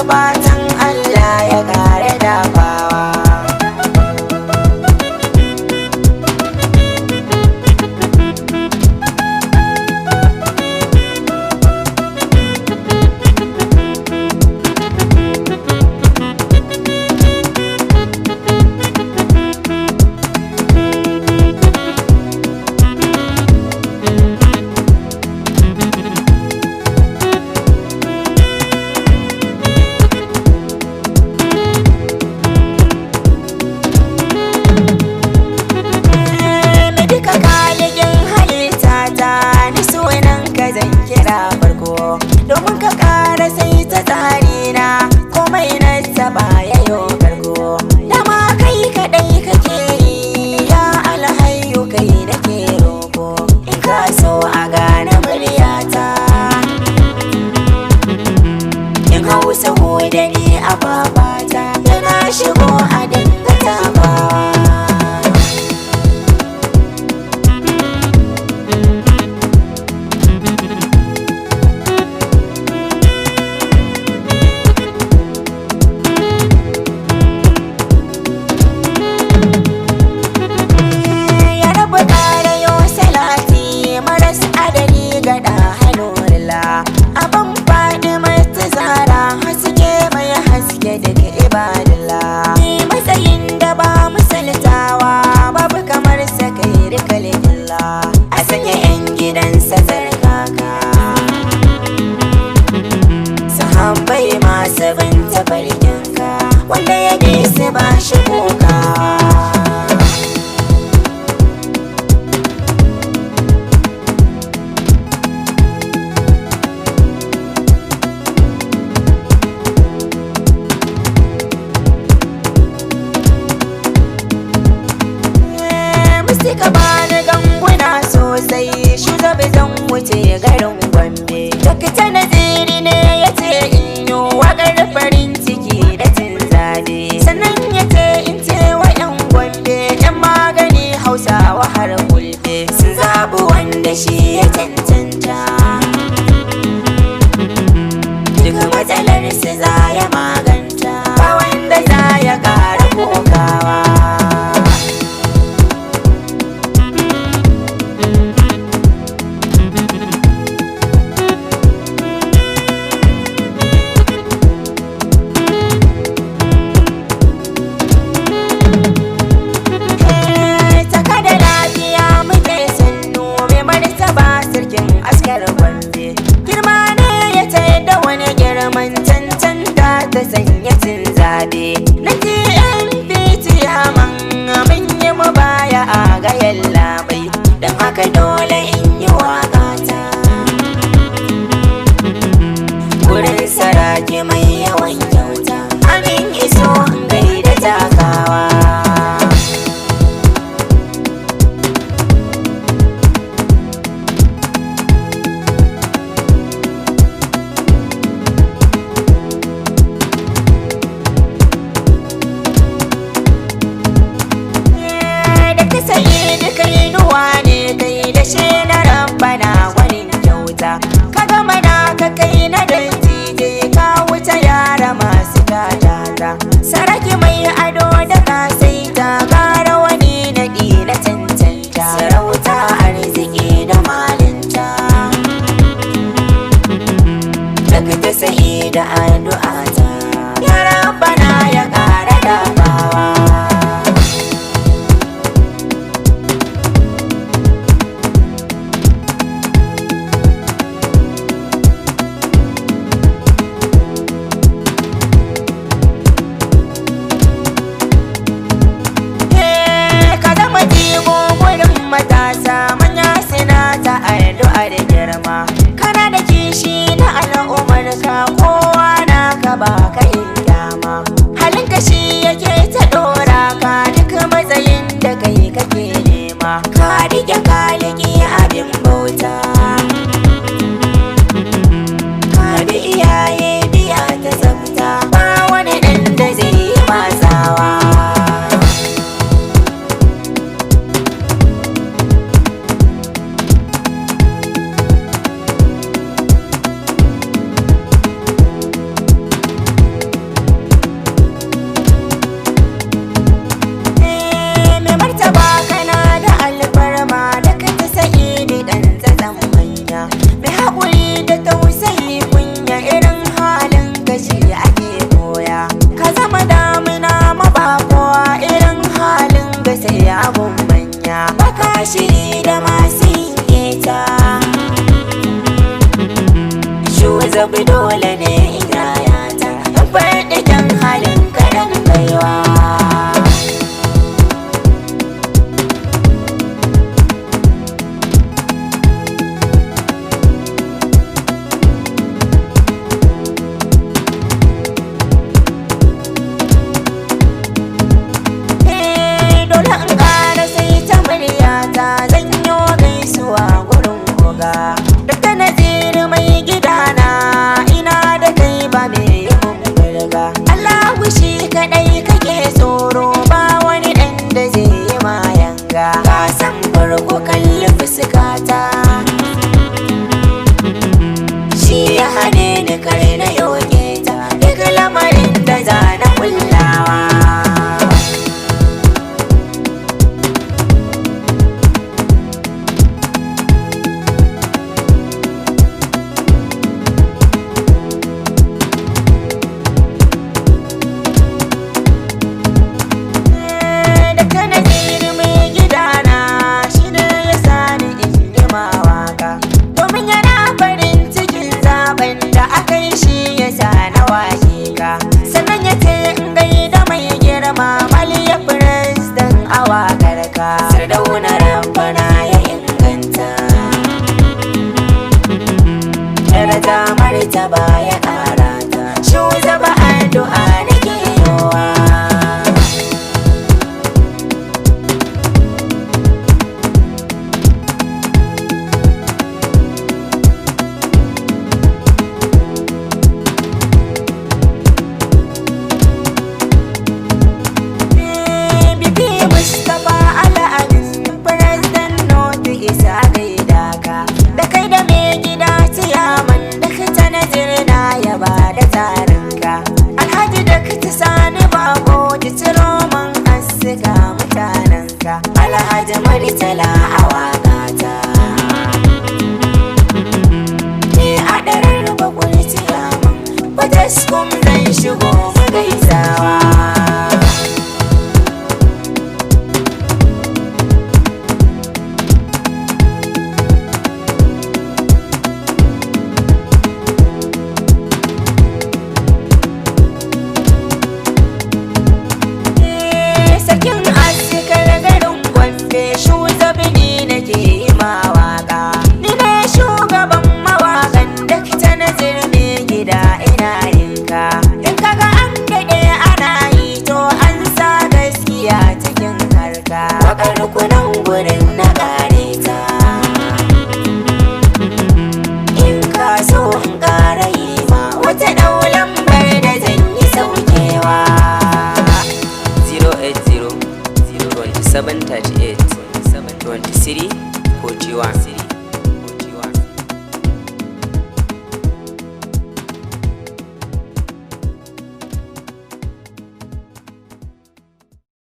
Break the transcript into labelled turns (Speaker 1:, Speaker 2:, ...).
Speaker 1: fatan Allah ya kare dafawa. Zan kira farko domin ka ƙara sai ta tsarina komai na saba ya yo kargo dama kai kaɗai kake yi ya alhayu kai nake roko in ka so a gane muryata in hausa da ni a babata yana shigo a dinga tabawa. Matsayin da ba misaltawa babu kamar sa kai rikalilla a sanya 'yan gidansa zarkaka sahabbai masu bin tafarkinka wanda ya bi su ba shi kokawa. Suka bani ganguna sosai shugabi zan wuce garin Gombe Dokta Naziru ne ya ce in yi waƙar farin ciki da cin zabe sannan ya ce in ce wa 'yan Gombe 'yan magani Hausawa har Fulbe sun zaɓi wanda shi ya cancanta duk matsalar su za ya maganta ba wanda za ya ƙara kokawa. Ta sanya cin zabe na TNP ciyaman mun yi mu baya a gayan labai don haka dole in yi waƙata wurin saraki mai yawan kyauta amin iso in gaida takawa. Bana gwanin kyauta ka gama naka kai na dattijai ka wuce yara masu gajata saraki mai ado da kasaita gara wani naɗi na cancanta sarauta arziki da malinta daga ta sahi da addu'ata yara bana ya ƙara dafawa. Matasa manya suna ta addu'a da girma kana da kishi na al'ummar ka kowa na ka zabi dole ne idayata in faɗi kyan halin kaɗan baiwa. Duk Naziru mai gidana ina da kai ba me mun garga. Allahu shi kadai kake tsoro ba wani dan da zai yi mayanga. Ka san farko kalli fuskata shi ya hane ni kare na yoke ta duk lamarin da za na kullawa. Sannan ya ce in gaida mai girma maliya firistan awa garka sardauna rabbana ya inganta daraja martaba ya karata shugaba addu'a nake yowa. Alhaji da ka sani bako ji ciro man asika mutanenka Alhaji Murtala a waƙata ne a ɗarar bakwai ciyaman Fataskum zan shigo magaisawa. Rukunan gurin na ƙare ta in ka so in ƙara yi ma wata ɗaulan bar da zan yi saukewa.
Speaker 2: 080 27 38 23 41